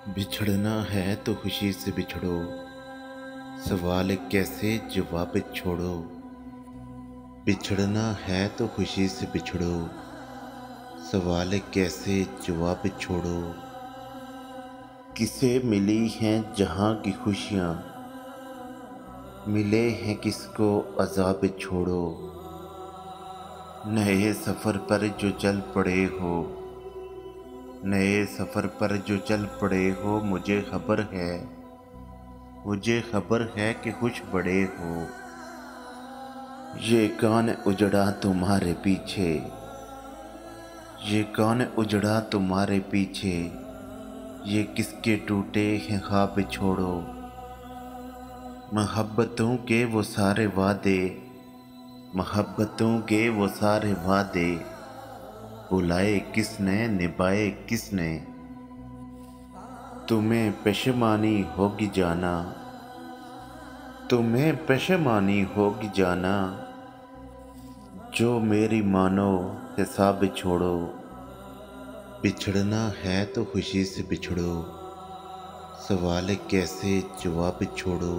बिछड़ना है तो खुशी से बिछड़ो, सवाल कैसे जवाब छोड़ो। बिछड़ना है तो खुशी से बिछड़ो, सवाल कैसे जवाब छोड़ो। किसे मिली हैं जहाँ की खुशियाँ, मिले हैं किसको अज़ाब छोड़ो। नए सफ़र पर जो चल पड़े हो, नए सफ़र पर जो चल पड़े हो, मुझे खबर है कि खुश बड़े हो। ये कौन उजड़ा तुम्हारे पीछे, ये कौन उजड़ा तुम्हारे पीछे, ये किसके टूटे हैं ख्वाब छोड़ो। मोहब्बतों के वो सारे वादे, मोहब्बतों के वो सारे वादे, बुलाए किसने निभाए किसने। तुम्हें पेशमानी होगी जाना, तुम्हें पेशमानी होगी जाना, जो मेरी मानो हिसाब छोड़ो। बिछड़ना है तो खुशी से बिछड़ो, सवाल कैसे जवाब छोड़ो।